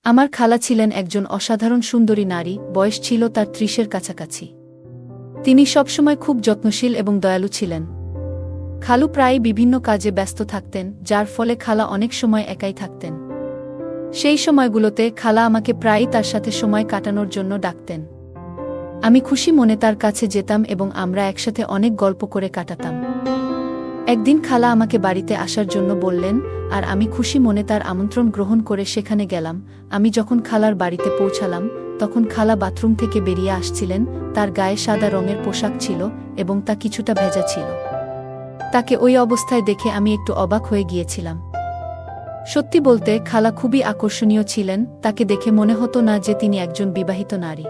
আমার খালা ছিলেন একজন অসাধারণ সুন্দরী নারী, বয়স ছিল তার ৩০-এর কাছাকাছি। তিনি সবসময় খুব যত্নশীল এবং দয়ালু ছিলেন। খালু প্রায়ই বিভিন্ন কাজে ব্যস্ত থাকতেন, যার ফলে খালা অনেক সময় একাই থাকতেন। সেই সময়গুলোতে খালা আমাকে প্রায়ই তার সাথে সময় কাটানোর জন্য ডাকতেন। আমি খুশি মনে তার কাছে যেতাম এবং আমরা একসাথে অনেক গল্প করে কাটাতাম। একদিন খালা আমাকে বাড়িতে আসার জন্য বললেন, আর আমি খুশি মনে তার আমন্ত্রণ গ্রহণ করে সেখানে গেলাম। আমি যখন খালার বাড়িতে পৌঁছালাম, তখন খালা বাথরুম থেকে বেরিয়ে আসছিলেন। তার গায়ে সাদা রঙের পোশাক ছিল এবং তা কিছুটা ভেজা ছিল। তাকে ওই অবস্থায় দেখে আমি একটু অবাক হয়ে গিয়েছিলাম। সত্যি বলতে খালা খুবই আকর্ষণীয় ছিলেন, তাকে দেখে মনে হতো না যে তিনি একজন বিবাহিত নারী।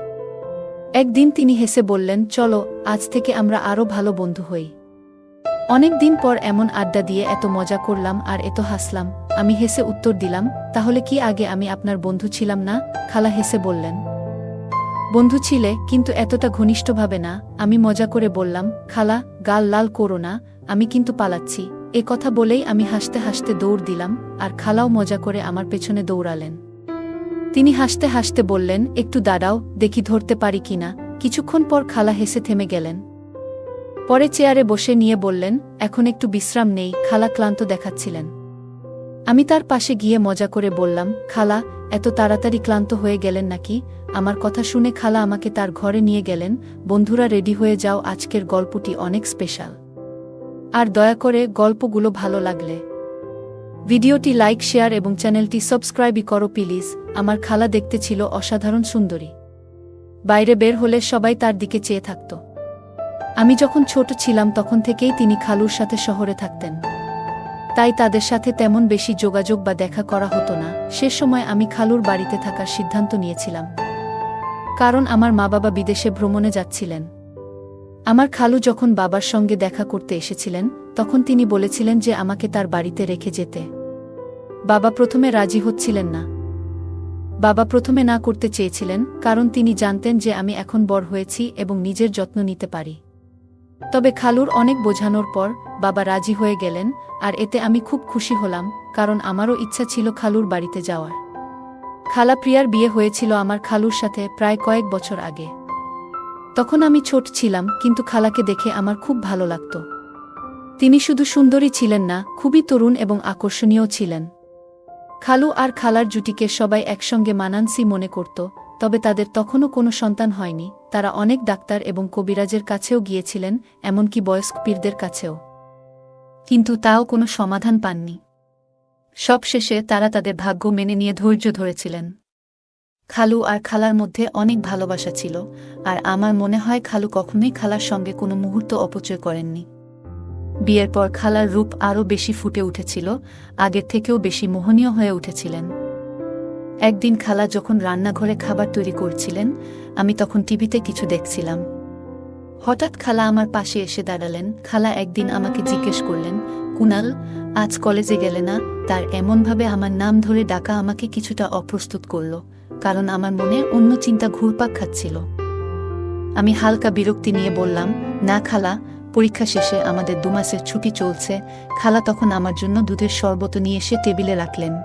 একদিন তিনি হেসে বললেন, চলো আজ থেকে আমরা আরও ভালো বন্ধু হই। অনেক দিন পর এমন আড্ডা দিয়ে এত মজা করলাম আর এত হাসলাম। আমি হেসে উত্তর দিলাম, তাহলে কি আগে আমি আপনার বন্ধু ছিলাম না? খালা হেসে বললেন, বন্ধু ছিলে, কিন্তু এতটা ঘনিষ্ঠভাবে না। আমি মজা করে বললাম, খালা গাল লাল করো না, আমি কিন্তু পালাচ্ছি। এ কথা বলেই আমি হাসতে হাসতে দৌড় দিলাম, আর খালাও মজা করে আমার পেছনে দৌড়ালেন। তিনি হাসতে হাসতে বললেন, একটু দাঁড়াও, দেখি ধরতে পারি কিনা। কিছুক্ষণ পর খালা হেসে থেমে গেলেন। পরে চেয়ারে বসে নিয়ে বললেন, এখন একটু বিশ্রাম নেই। খালা ক্লান্ত দেখাচ্ছিলেন। আমি তার পাশে গিয়ে মজা করে বললাম, খালা এত তাড়াতাড়ি ক্লান্ত হয়ে গেলেন নাকি? আমার কথা শুনে খালা আমাকে তার ঘরে নিয়ে গেলেন। বন্ধুরা রেডি হয়ে যাও, আজকের গল্পটি অনেক স্পেশাল। আর দয়া করে গল্পগুলো ভালো লাগলে ভিডিওটি লাইক, শেয়ার এবং চ্যানেলটি সাবস্ক্রাইবই করো প্লিজ। আমার খালা দেখতে ছিল অসাধারণ সুন্দরী। বাইরে বের হলে সবাই তার দিকে চেয়ে থাকত। আমি যখন ছোট ছিলাম তখন থেকেই তিনি খালুর সাথে শহরে থাকতেন, তাই তাদের সাথে তেমন বেশি যোগাযোগ বা দেখা করা হতো না। সে সময় আমি খালুর বাড়িতে থাকার সিদ্ধান্ত নিয়েছিলাম, কারণ আমার মা বাবা বিদেশে ভ্রমণে যাচ্ছিলেন। আমার খালু যখন বাবার সঙ্গে দেখা করতে এসেছিলেন, তখন তিনি বলেছিলেন যে আমাকে তার বাড়িতে রেখে যেতে। বাবা প্রথমে রাজি হচ্ছিলেন না। বাবা প্রথমে না করতে চেয়েছিলেন, কারণ তিনি জানতেন যে আমি এখন বড় হয়েছি এবং নিজের যত্ন নিতে পারি। তবে খালুর অনেক বোঝানোর পর বাবা রাজি হয়ে গেলেন, আর এতে আমি খুব খুশি হলাম, কারণ আমারও ইচ্ছা ছিল খালুর বাড়িতে যাওয়ার। খালা প্রিয়ার বিয়ে হয়েছিল আমার খালুর সাথে প্রায় কয়েক বছর আগে। তখন আমি ছোট ছিলাম, কিন্তু খালাকে দেখে আমার খুব ভালো লাগত। তিনি শুধু সুন্দরী ছিলেন না, খুবই তরুণ এবং আকর্ষণীয় ছিলেন। খালু আর খালার জুটিকে সবাই একসঙ্গে মানানসি মনে করত, তবে তাদের তখনও কোনো সন্তান হয়নি। তারা অনেক ডাক্তার এবং কবিরাজের কাছেও গিয়েছিলেন, এমনকি বয়স্ক পীরদের কাছেও, কিন্তু তাও কোনো সমাধান পাননি। সবশেষে তারা তাদের ভাগ্য মেনে নিয়ে ধৈর্য ধরেছিলেন। খালু আর খালার মধ্যে অনেক ভালোবাসা ছিল, আর আমার মনে হয় খালু কখনোই খালার সঙ্গে কোনো মুহূর্ত অপচয় করেননি। বিয়ের পর খালার রূপ আরও বেশি ফুটে উঠেছিল, আগের থেকেও বেশি মোহনীয় হয়ে উঠেছিলেন। একদিন খালা যখন রান্নাঘরে খাবার তৈরি করছিলেন, আমি তখন টিভিতে কিছু দেখছিলাম। হঠাৎ খালা আমার পাশে এসে দাঁড়ালেন। খালা একদিন আমাকে জিজ্ঞেস করলেন, কুনাল আজ কলেজে গেলে না? তার এমনভাবে আমার নাম ধরে ডাকা আমাকে কিছুটা অপ্রস্তুত করল, কারণ আমার মনে অন্য চিন্তা ঘুরপাক খাচ্ছিল। আমি হালকা বিরক্তি নিয়ে বললাম, না খালা, পরীক্ষা শেষে আমাদের 2 মাসের ছুটি চলছে। খালা তখন আমার জন্য দুধের শরবত নিয়ে এসে টেবিলে রাখলেন।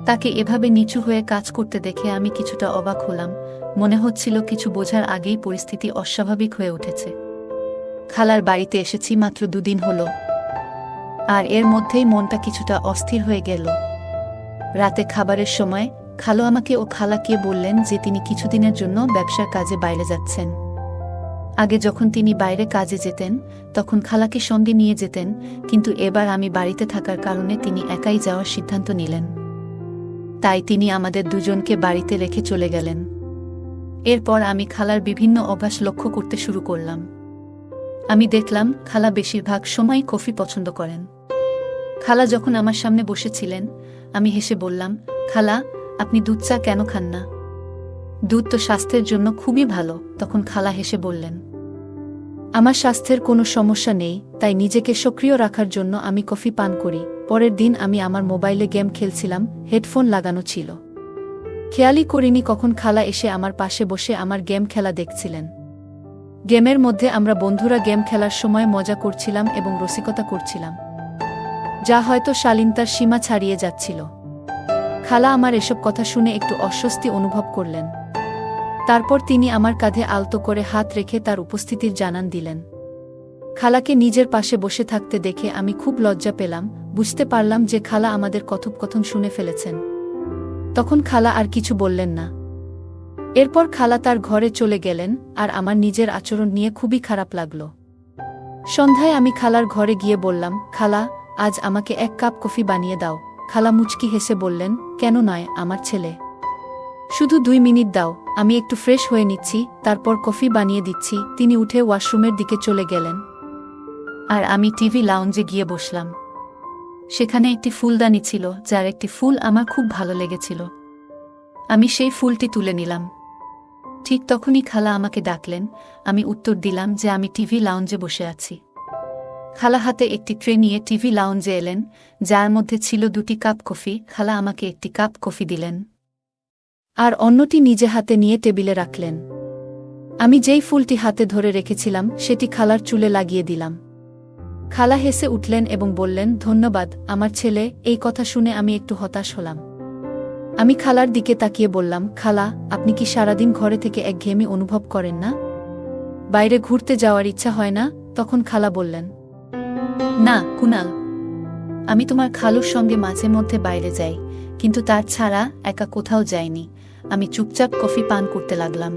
তাকে এভাবে নিচু হয়ে কাজ করতে দেখে আমি কিছুটা অবাক হলাম। মনে হচ্ছিল কিছু বোঝার আগেই পরিস্থিতি অস্বাভাবিক হয়ে উঠেছে। খালার বাড়িতে এসেছি মাত্র 2 দিন হলো, আর এর মধ্যেই মনটা কিছুটা অস্থির হয়ে গেল। রাতে খাবারের সময় খালু আমাকে ও খালাকে বললেন যে তিনি কিছুদিনের জন্য ব্যবসার কাজে বাইরে যাচ্ছেন। আগে যখন তিনি বাইরে কাজে যেতেন, তখন খালাকে সঙ্গে নিয়ে যেতেন, কিন্তু এবার আমি বাড়িতে থাকার কারণে তিনি একাই যাওয়ার সিদ্ধান্ত নিলেন। তাই তিনি আমাদের দুজনকে বাড়িতে রেখে চলে গেলেন। এরপর আমি খালার বিভিন্ন অভ্যাস লক্ষ্য করতে শুরু করলাম। আমি দেখলাম খালা বেশিরভাগ সময় কফি পছন্দ করেন। খালা যখন আমার সামনে বসেছিলেন, আমি হেসে বললাম, খালা আপনি দুধ চা কেন খান না? দুধ তো স্বাস্থ্যের জন্য খুবই ভালো। তখন খালা হেসে বললেন, আমার স্বাস্থ্যের কোনো সমস্যা নেই, তাই নিজেকে সক্রিয় রাখার জন্য আমি কফি পান করি। পরের দিন আমি আমার মোবাইলে গেম খেলছিলাম, হেডফোন লাগানো ছিল। খেয়ালই করিনি কখন খালা এসে আমার পাশে বসে আমার গেম খেলা দেখছিলেন। গেমের মধ্যে আমরা বন্ধুরা গেম খেলার সময় মজা করছিলাম এবং রসিকতা করছিলাম, যা হয়তো শালীনতার সীমা ছাড়িয়ে যাচ্ছিল। খালা আমার এসব কথা শুনে একটু অস্বস্তি অনুভব করলেন। তারপর তিনি আমার কাঁধে আলতো করে হাত রেখে তার উপস্থিতির জানান দিলেন। খালাকে নিজের পাশে বসে থাকতে দেখে আমি খুব লজ্জা পেলাম, বুঝতে পারলাম যে খালা আমাদের কথোপকথন শুনে ফেলেছেন। তখন খালা আর কিছু বললেন না। এরপর খালা তার ঘরে চলে গেলেন, আর আমার নিজের আচরণ নিয়ে খুবই খারাপ লাগল। সন্ধ্যায় আমি খালার ঘরে গিয়ে বললাম, খালা, আজ আমাকে 1 কাপ কফি বানিয়ে দাও। খালা মুচকি হেসে বললেন, কেন নয় আমার ছেলে, শুধু 2 মিনিট দাও, আমি একটু ফ্রেশ হয়ে নিচ্ছি, তারপর কফি বানিয়ে দিচ্ছি। তিনি উঠে ওয়াশরুমের দিকে চলে গেলেন, আর আমি টিভি লাউঞ্জে গিয়ে বসলাম। সেখানে একটি ফুলদানি ছিল, যার একটি ফুল আমার খুব ভালো লেগেছিল। আমি সেই ফুলটি তুলে নিলাম। ঠিক তখনই খালা আমাকে ডাকলেন। আমি উত্তর দিলাম যে আমি টিভি লাউঞ্জে বসে আছি। খালা হাতে একটি ট্রে নিয়ে টিভি লাউঞ্জে এলেন, যার মধ্যে ছিল 2টি কাপ কফি। খালা আমাকে 1টি কাপ কফি দিলেন, আর অন্যটি নিজে হাতে নিয়ে টেবিলে রাখলেন। আমি যেই ফুলটি হাতে ধরে রেখেছিলাম সেটি খালার চুলে লাগিয়ে দিলাম। খালা হেসে উঠলেন এবং বললেন, ধন্যবাদ আমার ছেলে। এই কথা শুনে আমি একটু হতাশ হলাম। আমি খালার দিকে তাকিয়ে বললাম, খালা, আপনি কি সারাদিন ঘরে থেকে একঘেয়েমি অনুভব করেন না? বাইরে ঘুরতে যাওয়ার ইচ্ছা হয় না? তখন খালা বললেন, না কুনাল, আমি তোমার খালুর সঙ্গে মাঝে মধ্যে বাইরে যাই, কিন্তু তার ছাড়া একা কোথাও যাইনি। আমি চুপচাপ কফি পান করতে লাগলাম।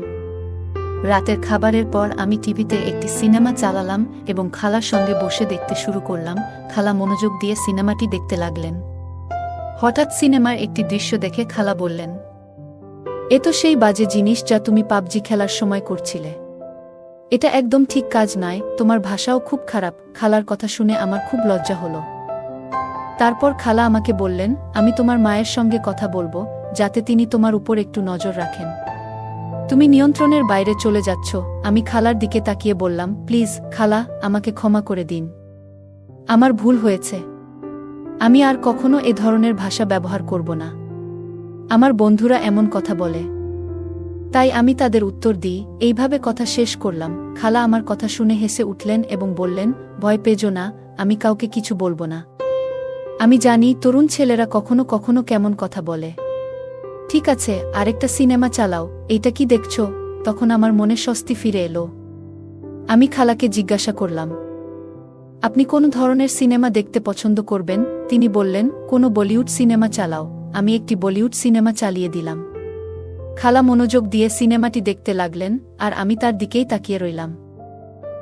রাতের খাবারের পর আমি টিভিতে একটি সিনেমা চালালাম এবং খালার সঙ্গে বসে দেখতে শুরু করলাম। খালা মনোযোগ দিয়ে সিনেমাটি দেখতে লাগলেন। হঠাৎ সিনেমার একটি দৃশ্য দেখে খালা বললেন, এ তো সেই বাজে জিনিস যা তুমি পাবজি খেলার সময় করছিলে। এটা একদম ঠিক কাজ নয়, তোমার ভাষাও খুব খারাপ। খালার কথা শুনে আমার খুব লজ্জা হলো। তারপর খালা আমাকে বললেন, আমি তোমার মায়ের সঙ্গে কথা বলবো, যাতে তিনি তোমার উপর একটু নজর রাখেন। তুমি নিয়ন্ত্রণের বাইরে চলে যাচ্ছ। আমি খালার দিকে তাকিয়ে বললাম, প্লিজ খালা, আমাকে ক্ষমা করে দিন। আমার ভুল হয়েছে। আমি আর কখনো এ ধরনের ভাষা ব্যবহার করব না। আমার বন্ধুরা এমন কথা বলে, তাই আমি তাদের উত্তর দিই। এইভাবে কথা শেষ করলাম। খালা আমার কথা শুনে হেসে উঠলেন এবং বললেন, ভয় পেজো না, আমি কাউকে কিছু বলবো না। আমি জানি তরুণ ছেলেরা কখনো কখনো কেমন কথা বলে। ঠিক আছে, আরেকটা সিনেমা চালাও। এইটা কি দেখছো? তখন আমার মনে স্বস্তি ফিরে এলো। আমি খালাকে জিজ্ঞাসা করলাম, আপনি কোন ধরনের সিনেমা দেখতে পছন্দ করবেন? তিনি বললেন, কোনো বলিউড সিনেমা চালাও। আমি একটি বলিউড সিনেমা চালিয়ে দিলাম। খালা মনোযোগ দিয়ে সিনেমাটি দেখতে লাগলেন, আর আমি তার দিকেই তাকিয়ে রইলাম।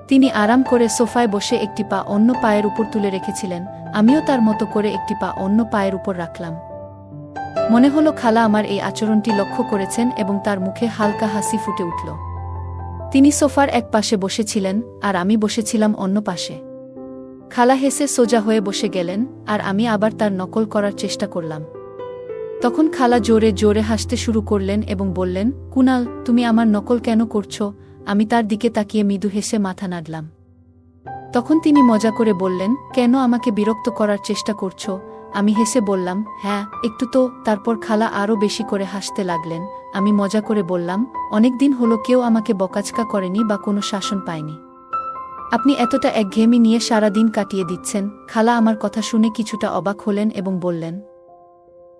তিনি আরাম করে সোফায় বসে একটি পা অন্য পায়ের উপর তুলে রেখেছিলেন। আমিও তার মতো করে একটি পা অন্য পায়ের উপর রাখলাম। মনে হলো খালা আমার এই আচরণটি লক্ষ্য করেছেন এবং তার মুখে হালকা হাসি ফুটে উঠল। তিনি সোফার এক পাশে বসেছিলেন, আর আমি বসেছিলাম অন্য পাশে। খালা হেসে সোজা হয়ে বসে গেলেন, আর আমি আবার তার নকল করার চেষ্টা করলাম। তখন খালা জোরে জোরে হাসতে শুরু করলেন এবং বললেন, কুনাল, তুমি আমার নকল কেন করছো? আমি তার দিকে তাকিয়ে মৃদু হেসে মাথা নাড়লাম। তখন তিনি মজা করে বললেন, কেন আমাকে বিরক্ত করার চেষ্টা করছো? আমি হেসে বললাম, হ্যাঁ একটু তো। তারপর খালা আরও বেশি করে হাসতে লাগলেন। আমি মজা করে বললাম, অনেকদিন হলো কেউ আমাকে বকাঝকা করেনি বা কোনো শাসন পায়নি। আপনি এতটা একঘেয়েমি নিয়ে সারা দিন কাটিয়ে দিচ্ছেন। খালা আমার কথা শুনে কিছুটা অবাক হলেন এবং বললেন,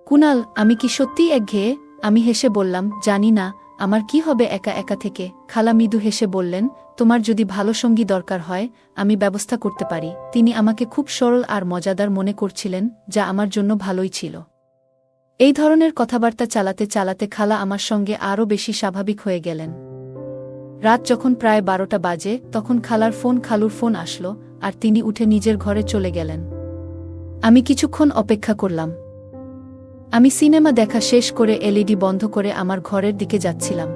কুনাল, আমি কি সত্যিই একঘেয়ে? আমি হেসে বললাম, জানি না, আমার কি হবে একা একা থেকে। খালা মৃদু হেসে বললেন, তোমার যদি ভালো সঙ্গী দরকার হয়, আমি ব্যবস্থা করতে পারি। তিনি আমাকে খুব সরল আর মজাদার মনে করছিলেন, যা আমার জন্য ভালোই ছিল। এই ধরনের কথাবার্তা চালাতে চালাতে খালা আমার সঙ্গে আরও বেশি স্বাভাবিক হয়ে গেলেন। রাত যখন প্রায় 12টা বাজে, তখন খালুর ফোন আসলো, আর তিনি উঠে নিজের ঘরে চলে গেলেন। আমি কিছুক্ষণ অপেক্ষা করলাম। আমি সিনেমা দেখা শেষ করে এলইডি বন্ধ করে আমার ঘরের দিকে যাচ্ছিলাম।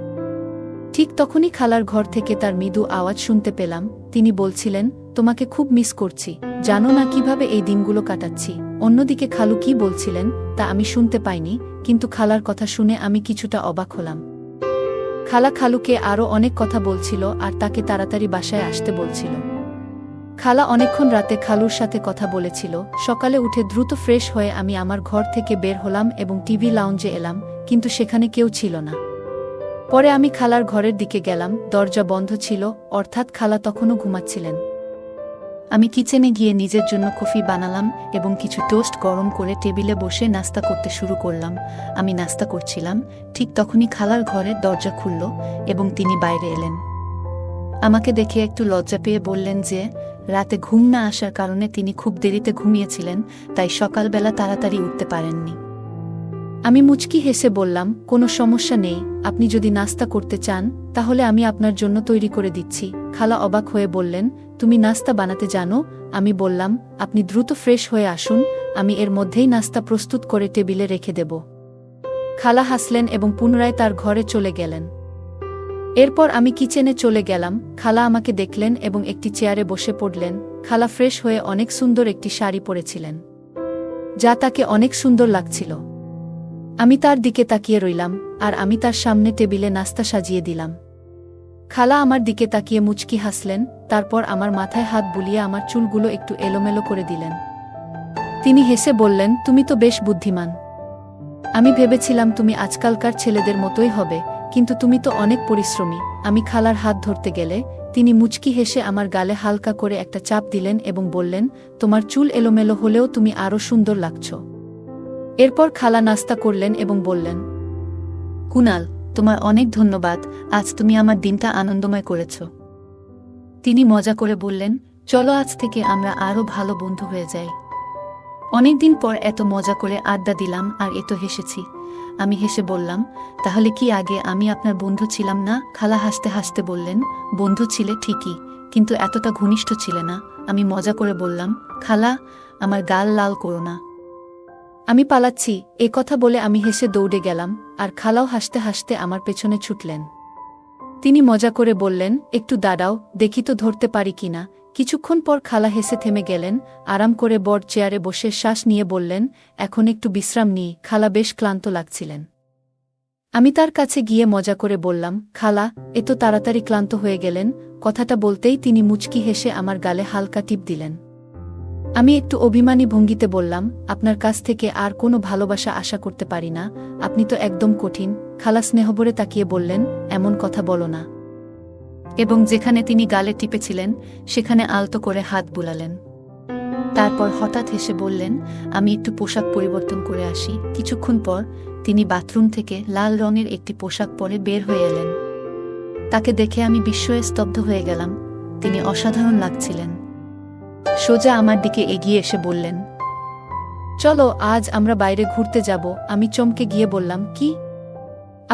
ঠিক তখনই খালার ঘর থেকে তার মৃদু আওয়াজ শুনতে পেলাম। তিনি বলছিলেন, তোমাকে খুব মিস করছি, জানো না কিভাবে এই দিনগুলো কাটাচ্ছি। অন্যদিকে খালু কি বলছিলেন তা আমি শুনতে পাইনি, কিন্তু খালার কথা শুনে আমি কিছুটা অবাক হলাম। খালা খালুকে আরও অনেক কথা বলছিল আর তাকে তাড়াতাড়ি বাসায় আসতে বলছিল। খালা অনেকক্ষণ রাতে খালুর সাথে কথা বলেছিল। সকালে উঠে দ্রুত ফ্রেশ হয়ে আমি আমার ঘর থেকে বের হলাম এবং টিভি লাউঞ্জে এলাম, কিন্তু সেখানে কেউ ছিল না। পরে আমি খালার ঘরের দিকে গেলাম, দরজা বন্ধ ছিল, অর্থাৎ খালা তখনও ঘুমাচ্ছিলেন। আমি কিচেনে গিয়ে নিজের জন্য কফি বানালাম এবং কিছু টোস্ট গরম করে টেবিলে বসে নাস্তা করতে শুরু করলাম। আমি নাস্তা করছিলাম, ঠিক তখনই খালার ঘরের দরজা খুলল এবং তিনি বাইরে এলেন। আমাকে দেখে একটু লজ্জা পেয়ে বললেন যে রাতে ঘুম না আসার কারণে তিনি খুব দেরিতে ঘুমিয়েছিলেন, তাই সকালবেলা তাড়াতাড়ি উঠতে পারেননি। আমি মুচকি হেসে বললাম, কোনো সমস্যা নেই, আপনি যদি নাস্তা করতে চান তাহলে আমি আপনার জন্য তৈরি করে দিচ্ছি। খালা অবাক হয়ে বললেন, তুমি নাস্তা বানাতে জানো? আমি বললাম, আপনি দ্রুত ফ্রেশ হয়ে আসুন, আমি এর মধ্যেই নাস্তা প্রস্তুত করে টেবিলে রেখে দেব। খালা হাসলেন এবং পুনরায় তার ঘরে চলে গেলেন। এরপর আমি কিচেনে চলে গেলাম। খালা আমাকে দেখলেন এবং একটি চেয়ারে বসে পড়লেন। খালা ফ্রেশ হয়ে অনেক সুন্দর একটি শাড়ি পরেছিলেন, যা তাকে অনেক সুন্দর লাগছিল। আমি তার দিকে তাকিয়ে রইলাম আর আমি তার সামনে টেবিলে নাস্তা সাজিয়ে দিলাম। খালা আমার দিকে তাকিয়ে মুচকি হাসলেন, তারপর আমার মাথায় হাত বুলিয়ে আমার চুলগুলো একটু এলোমেলো করে দিলেন। তিনি হেসে বললেন, তুমি তো বেশ বুদ্ধিমান। আমি ভেবেছিলাম তুমি আজকালকার ছেলেদের মতোই হবে, কিন্তু তুমি তো অনেক পরিশ্রমী। আমি খালার হাত ধরতে গেলে তিনি মুচকি হেসে আমার গালে হালকা করে একটা চাপ দিলেন এবং বললেন, তোমার চুল এলোমেলো হলেও তুমি আরও সুন্দর লাগছ। এরপর খালা নাস্তা করলেন এবং বললেন, কুনাল, তোমার অনেক ধন্যবাদ, আজ তুমি আমার দিনটা আনন্দময় করেছ। তিনি মজা করে বললেন, চলো আজ থেকে আমরা আরও ভালো বন্ধু হয়ে যাই। অনেকদিন পর এত মজা করে আড্ডা দিলাম আর এত হেসেছি। আমি হেসে বললাম, তাহলে কি আগে আমি আপনার বন্ধু ছিলাম না? খালা হাসতে হাসতে বললেন, বন্ধু ছিলে ঠিকই, কিন্তু এতটা ঘনিষ্ঠ ছিলে না। আমি মজা করে বললাম, খালা, আমার গাল লাল করো না, আমি পালাচ্ছি। এ কথা বলে আমি হেসে দৌড়ে গেলাম আর খালাও হাসতে হাসতে আমার পেছনে ছুটলেন। তিনি মজা করে বললেন, একটু দাঁড়াও, দেখি তো ধরতে পারি কিনা। কিছুক্ষণ পর খালা হেসে থেমে গেলেন, আরাম করে বড় চেয়ারে বসে শ্বাস নিয়ে বললেন, এখন একটু বিশ্রাম নিই। খালা বেশ ক্লান্ত লাগছিলেন। আমি তার কাছে গিয়ে মজা করে বললাম, খালা, এত তাড়াতাড়ি ক্লান্ত হয়ে গেলেন? কথাটা বলতেই তিনি মুচকি হেসে আমার গালে হালকা টিপ দিলেন। আমি একটু অভিমানী ভঙ্গিতে বললাম, আপনার কাছ থেকে আর কোনো ভালোবাসা আশা করতে পারি না, আপনি তো একদম কঠিন। খালা স্নেহভরে তাকিয়ে বললেন, এমন কথা বলো না, এবং যেখানে তিনি গালে টিপেছিলেন সেখানে আলতো করে হাত বুলালেন। তারপর হঠাৎ হেসে বললেন, আমি একটু পোশাক পরিবর্তন করে আসি। কিছুক্ষণ পর তিনি বাথরুম থেকে লাল রঙের একটি পোশাক পরে বের হয়ে এলেন। তাকে দেখে আমি বিস্ময়ে স্তব্ধ হয়ে গেলাম। তিনি অসাধারণ লাগছিলেন। সোজা আমার দিকে এগিয়ে এসে বললেন, চলো আজ আমরা বাইরে ঘুরতে যাব। আমি চমকে গিয়ে বললাম, কি?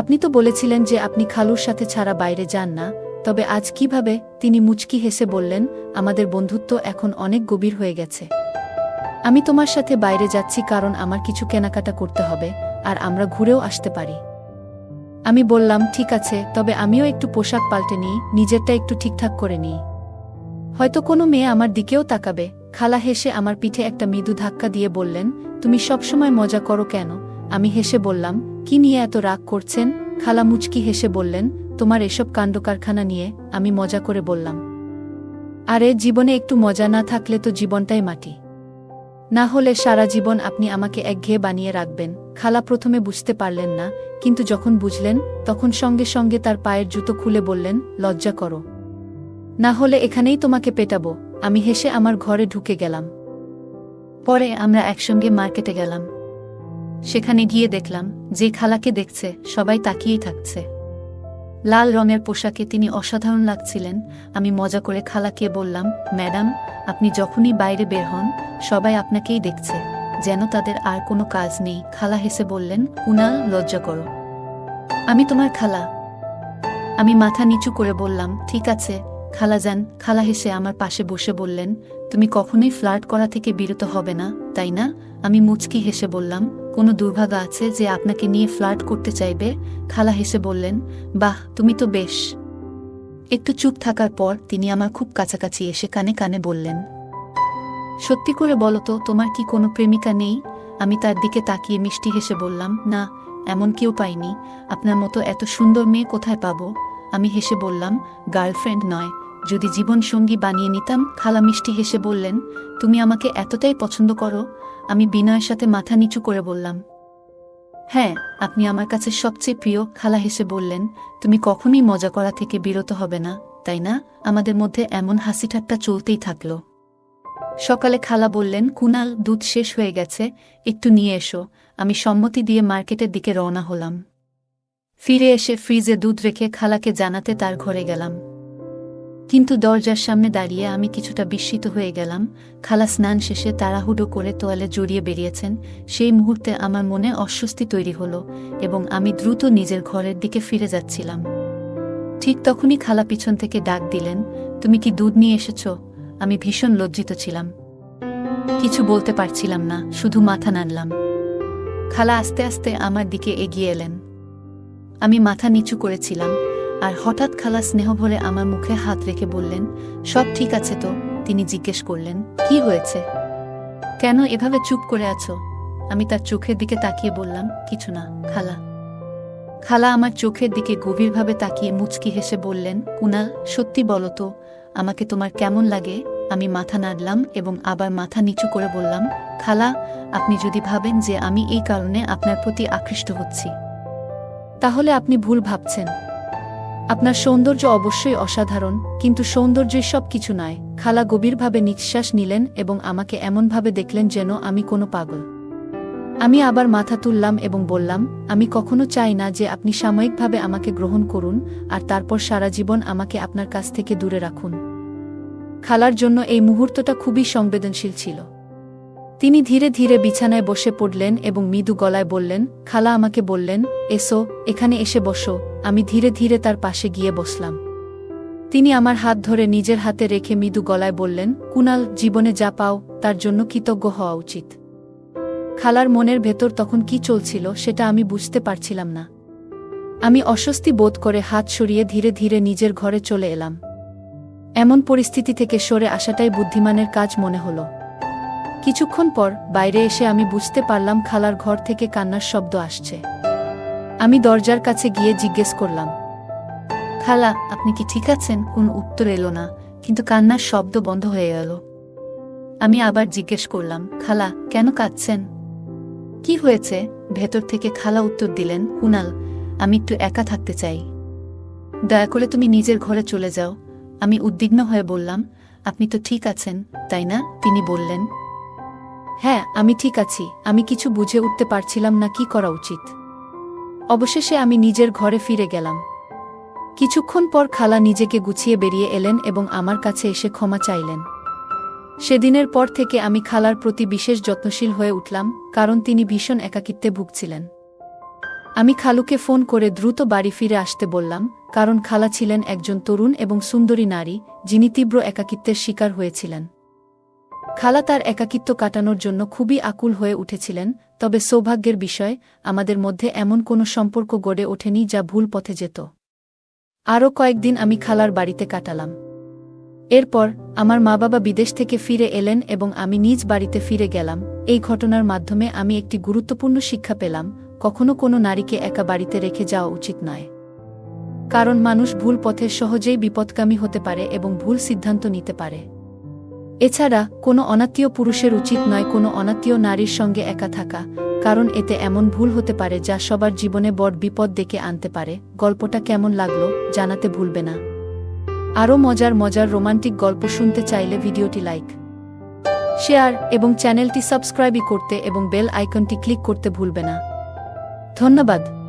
আপনি তো বলেছিলেন যে আপনি খালুর সাথে ছাড়া বাইরে যান না, তবে আজ কিভাবে? তিনি মুচকি হেসে বললেন, আমাদের বন্ধুত্ব এখন অনেক গভীর হয়ে গেছে। আমি তোমার সাথে বাইরে যাচ্ছি কারণ আমার কিছু কেনাকাটা করতে হবে আর আমরা ঘুরেও আসতে পারি। আমি বললাম, ঠিক আছে, তবে আমিও একটু পোশাক পাল্টে নিই, নিজেরটা একটু ঠিকঠাক করে নিই, হয়তো কোনো মেয়ে আমার দিকেও তাকাবে। খালা হেসে আমার পিঠে একটা মৃদু ধাক্কা দিয়ে বললেন, তুমি সবসময় মজা করো কেন? আমি হেসে বললাম, কি নিয়ে এত রাগ করছেন? খালা মুচকি হেসে বললেন, তোমার এসব কাণ্ডকারখানা নিয়ে। আমি মজা করে বললাম, আরে জীবনে একটু মজা না থাকলে তো জীবনটাই মাটি। না হলে সারা জীবন আপনি আমাকে একঘেয়ে বানিয়ে রাখবেন। খালা প্রথমে বুঝতে পারলেন না, কিন্তু যখন বুঝলেন তখন সঙ্গে সঙ্গে তার পায়ের জুতো খুলে বললেন, লজ্জা করো, না হলে এখানেই তোমাকে পেটাবো। আমি হেসে আমার ঘরে ঢুকে গেলাম। পরে আমরা একসঙ্গে মার্কেটে গেলাম। সেখানে গিয়ে দেখলাম যে খালাকে দেখছে সবাই তাকিয়েই থাকছে। লাল রঙের পোশাকে তিনি অসাধারণ লাগছিলেন। আমি মজা করে খালাকে বললাম, ম্যাডাম, আপনি যখনই বাইরে বের হন সবাই আপনাকেই দেখছে, যেন তাদের আর কোনো কাজ নেই। খালা হেসে বললেন, কুনাল, লজ্জা করো, আমি তোমার খালা। আমি মাথা নিচু করে বললাম, ঠিক আছে খালাজান। খালা হেসে আমার পাশে বসে বললেন, তুমি কখনোই ফ্লার্ট করা থেকে বিরত হবে না, তাই না? আমি মুচকি হেসে বললাম, কোনো দুর্ভাগা আছে যে আপনাকে নিয়ে ফ্লার্ট করতে চাইবে? খালা হেসে বললেন, বাহ, তুমি তো বেশ। একটু চুপ থাকার পর তিনি আমার খুব কাছাকাছি এসে কানে কানে বললেন, সত্যি করে বলো তো, তোমার কি কোনো প্রেমিকা নেই? আমি তার দিকে তাকিয়ে মিষ্টি হেসে বললাম, না, এমন কেউ পাইনি। আপনার মতো এত সুন্দর মেয়ে কোথায় পাবো? আমি হেসে বললাম, গার্লফ্রেন্ড নয়, যদি জীবন সঙ্গী বানিয়ে নিতাম। খালা মিষ্টি হেসে বললেন, তুমি আমাকে এতটাই পছন্দ করো? আমি বিনয়ের সাথে মাথা নিচু করে বললাম, হ্যাঁ, আপনি আমার কাছে সবচেয়ে প্রিয়। খালা হেসে বললেন, তুমি কখনোই মজা করা থেকে বিরত হবে না, তাই না? আমাদের মধ্যে এমন হাসি ঠাট্টা চলতেই থাকলো। সকালে খালা বললেন, কুনাল, দুধ শেষ হয়ে গেছে, একটু নিয়ে এসো। আমি সম্মতি দিয়ে মার্কেটের দিকে রওনা হলাম। ফিরে এসে ফ্রিজে দুধ রেখে খালাকে জানাতে তার ঘরে গেলাম। কিন্তু দরজার সামনে দাঁড়িয়ে আমি কিছুটা বিস্মিত হয়ে গেলাম। খালা স্নান শেষে তাড়াহুড়ো করে তোয়ালে জড়িয়ে বেরিয়েছেন। সেই মুহূর্তে আমার মনে অস্বস্তি তৈরি হলো এবং আমি দ্রুত নিজের ঘরের দিকে ফিরে যাচ্ছিলাম। ঠিক তখনই খালা পিছন থেকে ডাক দিলেন, তুমি কি দুধ নিয়ে এসেছ? আমি ভীষণ লজ্জিত ছিলাম। কিছু বলতে পারছিলাম না, শুধু মাথা নাড়লাম। খালা আস্তে আস্তে আমার দিকে এগিয়ে এলেন। আমি মাথা নিচু করেছিলাম, আর হঠাৎ খালা স্নেহভরে আমার মুখে হাত রেখে বললেন, সব ঠিক আছে তো? তিনি জিজ্ঞেস করলেন, কি হয়েছে? কেন এভাবে চুপ করে আছো? আমি তার চোখের দিকে তাকিয়ে বললাম, কিছু না খালা। খালা আমার চোখের দিকে গভীরভাবে তাকিয়ে মুচকি হেসে বললেন, কুনাল, সত্যি বলো তো, আমাকে তোমার কেমন লাগে? আমি মাথা নাড়লাম এবং আবার মাথা নিচু করে বললাম, খালা, আপনি যদি ভাবেন যে আমি এই কারণে আপনার প্রতি আকৃষ্ট হচ্ছি, তাহলে আপনি ভুল ভাবছেন। আপনার সৌন্দর্য অবশ্যই অসাধারণ, কিন্তু সৌন্দর্যই সব কিছু নয়। খালা গভীরভাবে নিঃশ্বাস নিলেন এবং আমাকে এমনভাবে দেখলেন যেন আমি কোনো পাগল। আমি আবার মাথা তুললাম এবং বললাম, আমি কখনো চাই না যে আপনি সাময়িকভাবে আমাকে গ্রহণ করুন আর তারপর সারা জীবন আমাকে আপনার কাছ থেকে দূরে রাখুন। খালার জন্য এই মুহূর্তটা খুবই সংবেদনশীল ছিল। তিনি ধীরে ধীরে বিছানায় বসে পড়লেন এবং মৃদু গলায় বললেন, খালা আমাকে বললেন, এসো, এখানে এসে বসো। আমি ধীরে ধীরে তার পাশে গিয়ে বসলাম। তিনি আমার হাত ধরে নিজের হাতে রেখে মৃদু গলায় বললেন, কুনাল, জীবনে যা পাও তার জন্য কৃতজ্ঞ হওয়া উচিত। খালার মনের ভেতর তখন কি চলছিল সেটা আমি বুঝতে পারছিলাম না। আমি অস্বস্তি বোধ করে হাত সরিয়ে ধীরে ধীরে নিজের ঘরে চলে এলাম। এমন পরিস্থিতি থেকে সরে আসাটাই বুদ্ধিমানের কাজ মনে হলো। কিছুক্ষণ পর বাইরে এসে আমি বুঝতে পারলাম খালার ঘর থেকে কান্নার শব্দ আসছে। আমি দরজার কাছে গিয়ে জিজ্ঞেস করলাম, খালা, আপনি কি ঠিক আছেন? কোন উত্তর এলো না, কিন্তু কান্নার শব্দ বন্ধ হয়ে গেল। আমি আবার জিজ্ঞেস করলাম, খালা, কেন কাঁদছেন? কি হয়েছে? ভেতর থেকে খালা উত্তর দিলেন, কুনাল, আমি একটু একা থাকতে চাই। দয়া করে তুমি নিজের ঘরে চলে যাও। আমি উদ্বিগ্ন হয়ে বললাম, আপনি তো ঠিক আছেন, তাই না? তিনি বললেন, হ্যাঁ, আমি ঠিক আছি। আমি কিছু বুঝে উঠতে পারছিলাম না কি করা উচিত। অবশেষে আমি নিজের ঘরে ফিরে গেলাম। কিছুক্ষণ পর খালা নিজেকে গুছিয়ে বেরিয়ে এলেন এবং আমার কাছে এসে ক্ষমা চাইলেন। সেদিনের পর থেকে আমি খালার প্রতি বিশেষ যত্নশীল হয়ে উঠলাম, কারণ তিনি ভীষণ একাকিত্বে ভুগছিলেন। আমি খালুকে ফোন করে দ্রুত বাড়ি ফিরে আসতে বললাম, কারণ খালা ছিলেন একজন তরুণ এবং সুন্দরী নারী, যিনি তীব্র একাকিত্বের শিকার হয়েছিলেন। খালা তার একাকিত্ব কাটানোর জন্য খুবই আকুল হয়ে উঠেছিলেন, তবে সৌভাগ্যের বিষয়, আমাদের মধ্যে এমন কোনো সম্পর্ক গড়ে ওঠেনি যা ভুল পথে যেত। আরও কয়েকদিন আমি খালার বাড়িতে কাটালাম। এরপর আমার মা-বাবা বিদেশ থেকে ফিরে এলেন এবং আমি নিজ বাড়িতে ফিরে গেলাম। এই ঘটনার মাধ্যমে আমি একটি গুরুত্বপূর্ণ শিক্ষা পেলাম, কখনো কোনো নারীকে একা বাড়িতে রেখে যাওয়া উচিত নয়। কারণ মানুষ ভুল পথে সহজেই বিপদগামী হতে পারে এবং ভুল সিদ্ধান্ত নিতে পারে। এছাড়া কোনো অনাত্মীয় পুরুষের উচিত নয় কোনো অনাত্মীয় নারীর সঙ্গে একা থাকা, কারণ এতে এমন ভুল হতে পারে যা সবার জীবনে বড় বিপদ ডেকে আনতে পারে। গল্পটা কেমন লাগলো জানাতে ভুলবে না। আরও মজার মজার রোমান্টিক গল্প শুনতে চাইলে ভিডিওটি লাইক, শেয়ার এবং চ্যানেলটি সাবস্ক্রাইব করতে এবং বেল আইকনটি ক্লিক করতে ভুলবে না। ধন্যবাদ।